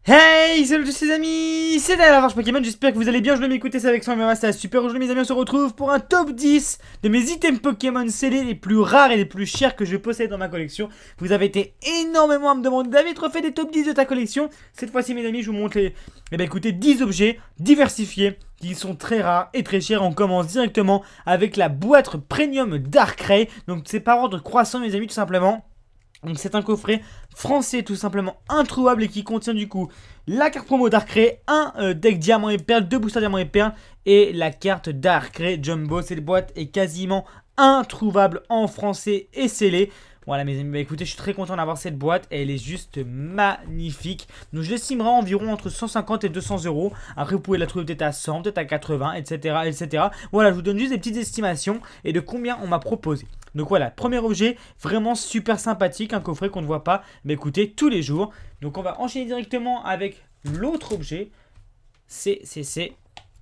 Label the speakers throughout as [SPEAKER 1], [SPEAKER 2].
[SPEAKER 1] Hey, salut tous les amis, c'est Daniel Lavarche Pokémon, j'espère que vous allez bien, je vais m'écouter ça avec son mais c'est super. Aujourd'hui mes amis, on se retrouve pour un top 10 de mes items Pokémon scellés les plus rares et les plus chers que je possède dans ma collection. Vous avez été énormément à me demander, David, refais des top 10 de ta collection. Cette fois-ci mes amis, je vous montre les, écoutez, 10 objets diversifiés qui sont très rares et très chers. On commence directement avec la boîte premium Darkrai, donc c'est par ordre croissant mes amis tout simplement. Donc c'est un coffret français tout simplement introuvable et qui contient du coup la carte promo Darkrai, un deck diamant et perle, 2 boosters diamant et perle et la carte Darkrai Jumbo. Cette boîte est quasiment introuvable en français et scellée. Voilà mes amis, bah écoutez, je suis très content d'avoir cette boîte, elle est juste magnifique. Donc je l'estimerai environ entre 150 et 200 euros. Après vous pouvez la trouver peut-être à 100, peut-être à 80, etc., etc. Voilà, je vous donne juste des petites estimations et de combien on m'a proposé. Donc voilà, premier objet, vraiment super sympathique, un coffret qu'on ne voit pas, mais écoutez, tous les jours. Donc on va enchaîner directement avec l'autre objet.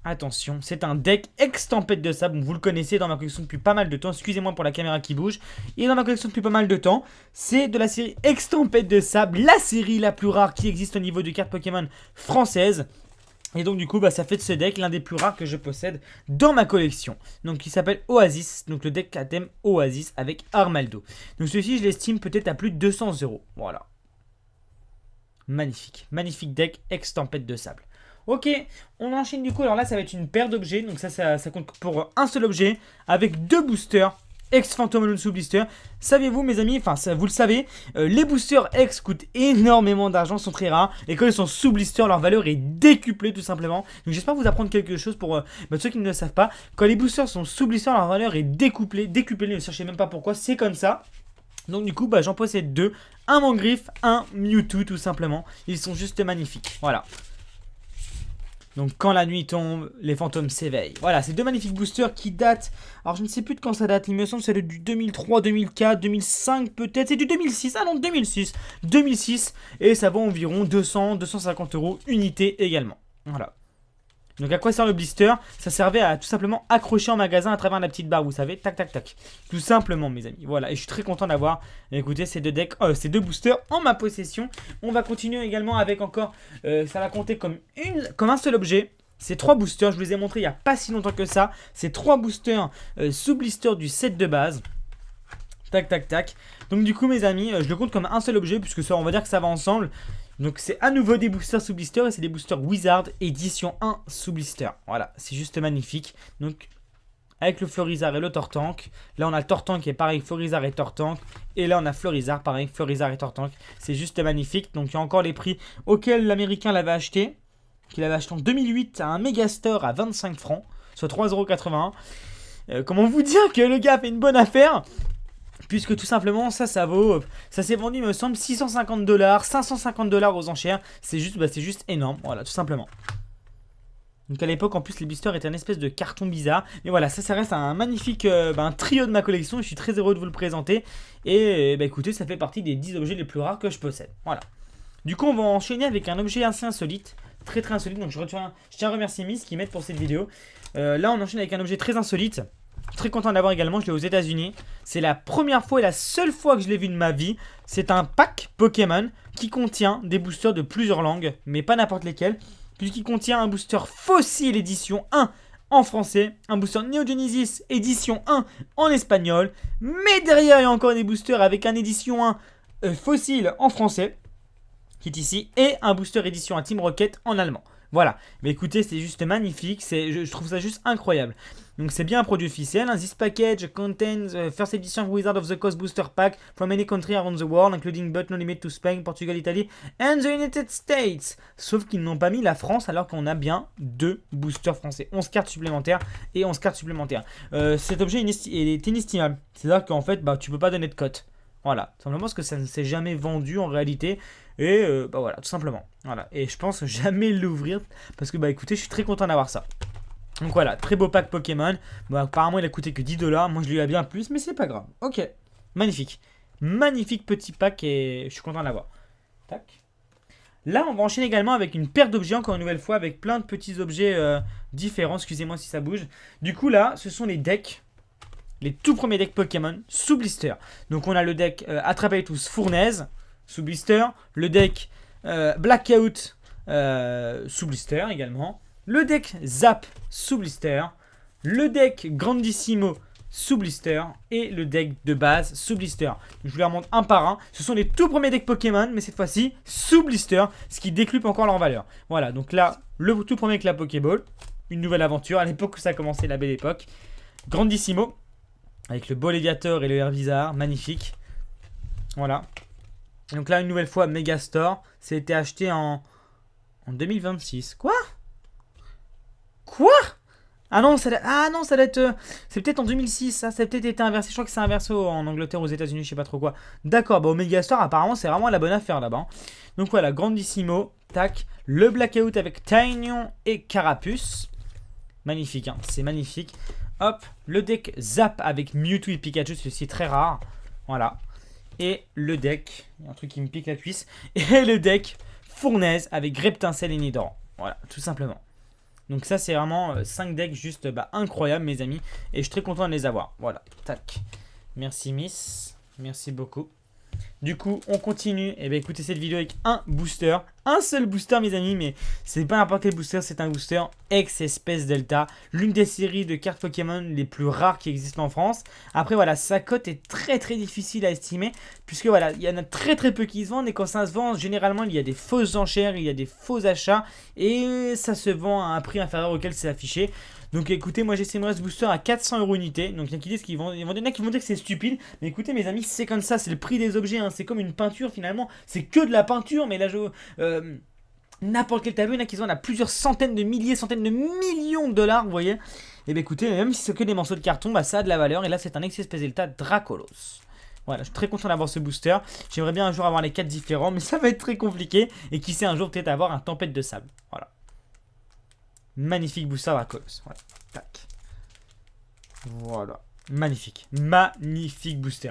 [SPEAKER 1] Attention, c'est un deck ex-tempête de sable. Vous le connaissez dans ma collection depuis pas mal de temps. Excusez-moi pour la caméra qui bouge. Il est dans ma collection depuis pas mal de temps. C'est de la série ex-tempête de sable, la série la plus rare qui existe au niveau de cartes Pokémon françaises. Et donc du coup ça fait de ce deck l'un des plus rares que je possède dans ma collection. Donc il s'appelle Oasis, donc le deck à thème Oasis avec Armaldo. Donc celui-ci je l'estime peut-être à plus de 200 euros. Voilà. Magnifique, magnifique deck ex-tempête de sable. Ok, on enchaîne du coup, alors là ça va être une paire d'objets, donc ça compte pour un seul objet, avec deux boosters. Ex-Phantom sous blister. Saviez-vous mes amis, enfin vous le savez, les boosters ex coûtent énormément d'argent, sont très rares. Et quand ils sont sous blister, leur valeur est décuplée tout simplement. Donc j'espère vous apprendre quelque chose pour ceux qui ne le savent pas. Quand les boosters sont sous blister, leur valeur est décuplée, ne cherchez même pas pourquoi, c'est comme ça. Donc du coup j'en possède deux, un Mangriffe, un Mewtwo tout simplement. Ils sont juste magnifiques, voilà. Donc quand la nuit tombe, les fantômes s'éveillent. Voilà, ces deux magnifiques boosters qui datent. Alors je ne sais plus de quand ça date, il me semble que c'est du 2003, 2004, 2005 peut-être. C'est du 2006, ah non 2006. 2006 et ça vaut environ 200, 250 euros unité également. Voilà. Donc à quoi sert le blister? Ça servait à tout simplement accrocher en magasin à travers la petite barre, vous savez, tac tac tac. Tout simplement mes amis, voilà, et je suis très content d'avoir, écoutez, ces deux decks, ces deux boosters en ma possession. On va continuer également avec encore, ça va compter comme un seul objet. Ces trois boosters, je vous les ai montrés il n'y a pas si longtemps que ça. Ces trois boosters sous blister du set de base. Tac tac tac. Donc du coup mes amis, je le compte comme un seul objet puisque ça, on va dire que ça va ensemble. Donc c'est à nouveau des boosters sous blister et c'est des boosters Wizard édition 1 sous blister. Voilà, c'est juste magnifique. Donc avec le Florizard et le Tortank. Là on a le Tortank qui est pareil, Florizard et Tortank. Et là on a Florizard, pareil, Florizard et Tortank. C'est juste magnifique. Donc il y a encore les prix auxquels l'américain l'avait acheté. Qu'il avait acheté en 2008 à un Megastore à 25 francs, soit 3,81 €. Comment vous dire que le gars a fait une bonne affaire? Puisque tout simplement ça vaut, ça s'est vendu il me semble 650 $, 550 $ aux enchères. C'est juste énorme, voilà tout simplement. Donc à l'époque en plus les blisters étaient une espèce de carton bizarre. Mais voilà, ça reste un magnifique un trio de ma collection. Je suis très heureux de vous le présenter. Et écoutez, ça fait partie des 10 objets les plus rares que je possède. Voilà. Du coup on va enchaîner avec un objet assez insolite. Très très insolite, donc je tiens à remercier Miss qui m'aide pour cette vidéo. Là on enchaîne avec un objet très insolite. Je suis très content d'avoir également, je l'ai aux États-Unis. C'est la première fois et la seule fois que je l'ai vu de ma vie. C'est un pack Pokémon qui contient des boosters de plusieurs langues, mais pas n'importe lesquels. Puisqu'il contient un booster Fossile édition 1 en français, un booster Neo Genesis édition 1 en espagnol. Mais derrière, il y a encore des boosters avec un édition 1 Fossile en français, qui est ici, et un booster édition 1 Team Rocket en allemand. Voilà, mais écoutez, c'est juste magnifique, je trouve ça juste incroyable. Donc c'est bien un produit officiel, hein. This package contains first edition Wizard of the Coast Booster Pack from any country around the world, including but no limit to Spain, Portugal, Italy and the United States. Sauf qu'ils n'ont pas mis la France alors qu'on a bien deux boosters français. 11 cartes supplémentaires et 11 cartes supplémentaires. Cet objet est inestimable. C'est-à-dire qu'en fait, tu peux pas donner de cote. Voilà, simplement parce que ça ne s'est jamais vendu en réalité. Et voilà, tout simplement. Voilà, et je pense jamais l'ouvrir parce que écoutez, je suis très content d'avoir ça. Donc voilà, très beau pack Pokémon. Bon, apparemment il a coûté que 10 $. Moi je lui ai bien plus, mais c'est pas grave. Ok, magnifique. Magnifique petit pack et je suis content de l'avoir. Tac. Là, on va enchaîner également avec une paire d'objets, encore une nouvelle fois, avec plein de petits objets différents. Excusez-moi si ça bouge. Du coup, là, ce sont les decks. Les tout premiers decks Pokémon sous blister. Donc on a le deck Attrapez tous Fournaise sous blister. Le deck Blackout sous blister également. Le deck Zap sous blister. Le deck Grandissimo sous blister. Et le deck de base sous blister. Je vous les remonte un par un. Ce sont les tout premiers decks Pokémon, mais cette fois-ci sous blister, ce qui décuple encore leur valeur. Voilà, donc là, le tout premier avec la Pokéball. Une nouvelle aventure. À l'époque où ça a commencé, la belle époque. Grandissimo. Avec le Boléviator et le Herbizarre. Magnifique. Voilà. Donc là, une nouvelle fois, Megastore. C'était acheté en 2026. Quoi? Ah non, ça doit être... c'est peut-être en 2006, ça. Ça a peut-être été inversé. Je crois que c'est inversé en Angleterre, aux États-Unis, je sais pas trop quoi. D'accord, bah au Megastore, apparemment, c'est vraiment la bonne affaire là-bas. Hein. Donc voilà, Grandissimo. Tac. Le Blackout avec Taignon et Carapuce. Magnifique, hein. C'est magnifique. Hop. Le deck Zap avec Mewtwo et Pikachu. Celui-ci est très rare. Voilà. Et le deck, il y a un truc qui me pique la cuisse, et le deck Fournaise avec Greptincelle et Nidoran. Voilà, tout simplement. Donc ça, c'est vraiment 5 decks juste incroyables, mes amis. Et je suis très content de les avoir. Voilà, tac. Merci, Miss. Merci beaucoup. Du coup, on continue. Et bien, écoutez cette vidéo avec un booster. Un seul booster, mes amis. Mais c'est pas n'importe quel booster. C'est un booster Ex-Espèce Delta. L'une des séries de cartes Pokémon les plus rares qui existent en France. Après, voilà, sa cote est très très difficile à estimer. Puisque voilà, il y en a très très peu qui se vendent. Et quand ça se vend, généralement, il y a des fausses enchères. Il y a des faux achats. Et ça se vend à un prix inférieur auquel c'est affiché. Donc écoutez, moi j'estimerais ce booster à 400 € unité. Donc il y en a qui disent qu'ils vont, il y en a qui vont dire que c'est stupide. Mais écoutez mes amis, c'est comme ça, c'est le prix des objets. Hein. C'est comme une peinture finalement. C'est que de la peinture, mais là n'importe quel tableau, il y en a qui se vendent à plusieurs centaines de milliers, centaines de millions de dollars, vous voyez. Et bien écoutez, même si c'est que des morceaux de carton, bah ça a de la valeur. Et là c'est un Ex-Espèce Delta Dracolos. Voilà, je suis très content d'avoir ce booster. J'aimerais bien un jour avoir les 4 différents, mais ça va être très compliqué. Et qui sait un jour peut-être avoir un Tempête de Sable. Voilà. Magnifique booster Dracolos. Voilà. Tac. Voilà. Magnifique. Magnifique booster.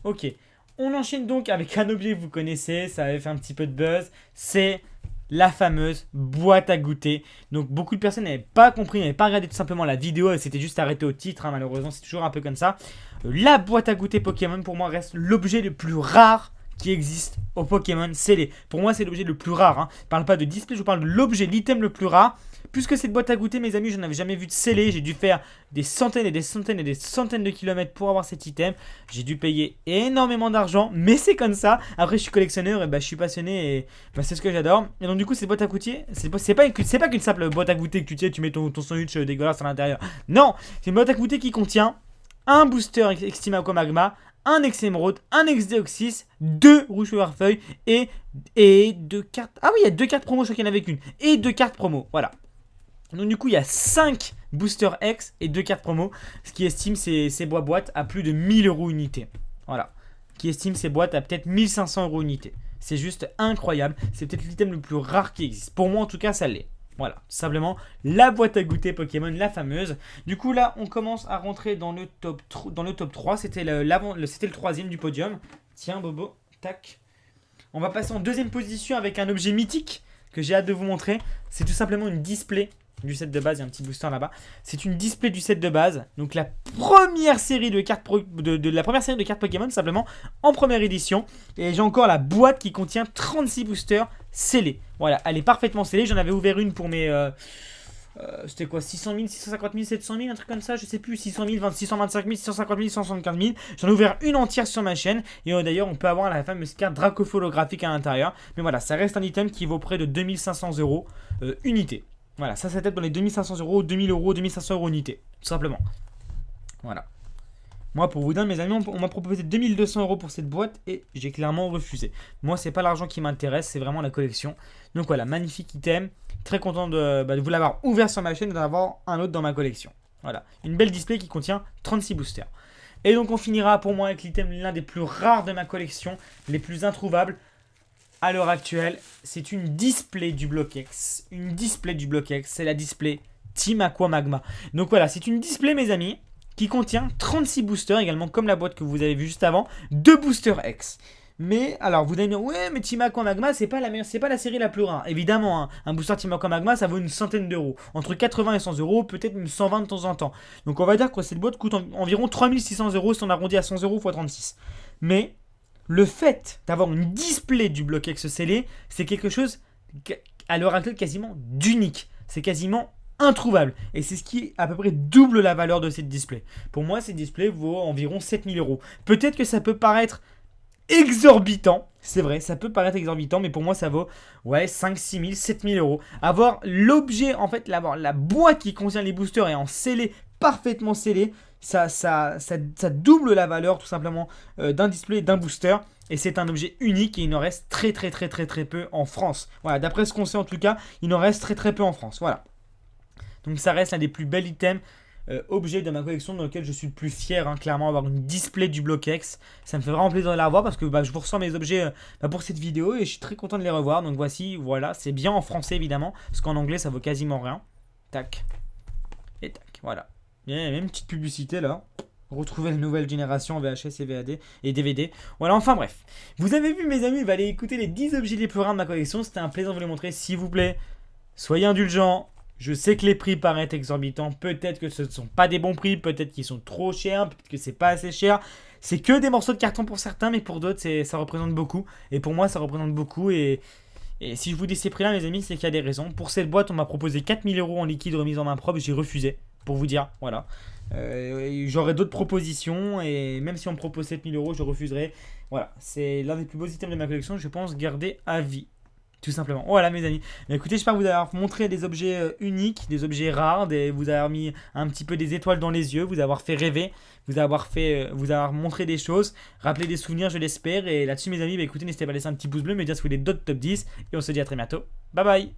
[SPEAKER 1] Ok. On enchaîne donc avec un objet que vous connaissez. Ça avait fait un petit peu de buzz. C'est la fameuse boîte à goûter. Donc beaucoup de personnes n'avaient pas compris, n'avaient pas regardé tout simplement la vidéo. Elles s'étaient juste arrêtées au titre. Hein, malheureusement, c'est toujours un peu comme ça. La boîte à goûter Pokémon, pour moi, reste l'objet le plus rare qui existe au Pokémon scellé. Pour moi, c'est l'objet le plus rare. Hein. Je ne parle pas de display, je vous parle de l'objet, l'item le plus rare. Puisque cette boîte à goûter, mes amis, je n'avais jamais vu de scellé. J'ai dû faire des centaines et des centaines et des centaines de kilomètres pour avoir cet item. J'ai dû payer énormément d'argent, mais c'est comme ça. Après, je suis collectionneur et je suis passionné et c'est ce que j'adore. Et donc, du coup, cette boîte à goûter, c'est pas qu'une simple boîte à goûter que tu mets ton sandwich dégueulasse à l'intérieur. Non, c'est une boîte à goûter qui contient un booster Extreme Aqua Magma, un Ex-Émeraude, un Ex-Deoxys, 2 Rouge Feuille et 2 cartes. Ah oui, il y a 2 cartes promo, chacun avec une. Et 2 cartes promo, voilà. Donc du coup il y a 5 boosters X et 2 cartes promo. Ce qui estime ces boîtes à plus de 1000 € unité. Voilà. Qui estime ces boîtes à peut-être 1500 € unité. C'est juste incroyable. C'est peut-être l'item le plus rare qui existe. Pour moi en tout cas ça l'est. Voilà, tout simplement la boîte à goûter Pokémon, la fameuse. Du coup là on commence à rentrer dans le top 3. C'était le troisième du podium. Tiens Bobo, tac. On va passer en deuxième position avec un objet mythique que j'ai hâte de vous montrer. C'est tout simplement une display du set de base, il y a un petit booster là-bas. C'est une display du set de base. Donc la première série de cartes la première série de cartes Pokémon simplement en première édition. Et j'ai encore la boîte qui contient 36 boosters scellés. Voilà, elle est parfaitement scellée. J'en avais ouvert une pour mes c'était quoi, 600 000, 650 000, 700 000, un truc comme ça, je sais plus, 600 000, 625 000, 650 000, 175 000. J'en ai ouvert une entière sur ma chaîne. Et d'ailleurs, on peut avoir la fameuse carte Dracofolographique à l'intérieur. Mais voilà, ça reste un item qui vaut près de 2500 € unité. Voilà, ça c'est peut-être dans les 2500 €, 2000 €, 2500 € unité, tout simplement. Voilà. Moi, pour vous dire, mes amis, on m'a proposé 2200 € pour cette boîte et j'ai clairement refusé. Moi, c'est pas l'argent qui m'intéresse, c'est vraiment la collection. Donc voilà, magnifique item. Très content de vous l'avoir ouvert sur ma chaîne et d'en avoir un autre dans ma collection. Voilà, une belle display qui contient 36 boosters. Et donc, on finira pour moi avec l'item l'un des plus rares de ma collection, les plus introuvables. À l'heure actuelle, c'est une display du bloc X. Une display du bloc X, c'est la display Team Aqua Magma. Donc voilà, c'est une display, mes amis, qui contient 36 boosters, également comme la boîte que vous avez vue juste avant, 2 boosters X. Mais, alors, vous allez me dire, ouais, mais Team Aqua Magma, c'est pas la série la plus rare. Évidemment, hein, un booster Team Aqua Magma, ça vaut une centaine d'euros. Entre 80 et 100 €, peut-être même 120 de temps en temps. Donc on va dire que cette boîte coûte environ 3600 € si on arrondit à 100 € x 36. Mais le fait d'avoir une display du bloc X scellé, c'est quelque chose à l'heure actuelle quasiment d'unique. C'est quasiment introuvable. Et c'est ce qui à peu près double la valeur de cette display. Pour moi, cette display vaut environ 7000 euros. Peut-être que ça peut paraître exorbitant. C'est vrai, ça peut paraître exorbitant, mais pour moi, ça vaut 5, 6 000, 7 000 euros. Avoir l'objet, en fait, la boîte qui contient les boosters et en scellé, parfaitement scellé, ça double la valeur tout simplement d'un display et d'un booster. Et c'est un objet unique et il en reste très peu en France. Voilà, d'après ce qu'on sait en tout cas, il en reste très peu en France. Voilà. Donc ça reste l'un des plus bels items objets de ma collection dans lequel je suis le plus fier, hein, clairement, avoir une display du Block-X. Ça me fait vraiment plaisir de la revoir parce que je vous ressens mes objets pour cette vidéo et je suis très content de les revoir. Donc voici, voilà, c'est bien en français évidemment, parce qu'en anglais ça vaut quasiment rien. Tac. Et tac, voilà. Il y a même une petite publicité là. Retrouver la nouvelle génération VHS et VAD et DVD. Voilà, enfin bref. Vous avez vu mes amis, allez écouter les 10 objets les plus rares de ma collection. C'était un plaisir de vous les montrer, s'il vous plaît. Soyez indulgents. Je sais que les prix paraissent exorbitants. Peut-être que ce ne sont pas des bons prix. Peut-être qu'ils sont trop chers. Peut-être que c'est pas assez cher. C'est que des morceaux de carton pour certains, mais pour d'autres, ça représente beaucoup. Et pour moi, ça représente beaucoup. Et si je vous dis ces prix-là, mes amis, c'est qu'il y a des raisons. Pour cette boîte, on m'a proposé 4000 euros en liquide remise en main propre. J'ai refusé, pour vous dire. Voilà. J'aurais d'autres propositions. Et même si on me propose 7000 euros, je refuserai. Voilà. C'est l'un des plus beaux items de ma collection. Je pense garder à vie. Tout simplement. Voilà mes amis. Mais écoutez, j'espère vous avoir montré des objets uniques, des objets rares, vous avoir mis un petit peu des étoiles dans les yeux, vous avoir fait rêver, vous avoir montré des choses, rappeler des souvenirs, je l'espère. Et là-dessus mes amis, écoutez, n'hésitez pas à laisser un petit pouce bleu, me dire si vous voulez d'autres top 10. Et on se dit à très bientôt. Bye bye.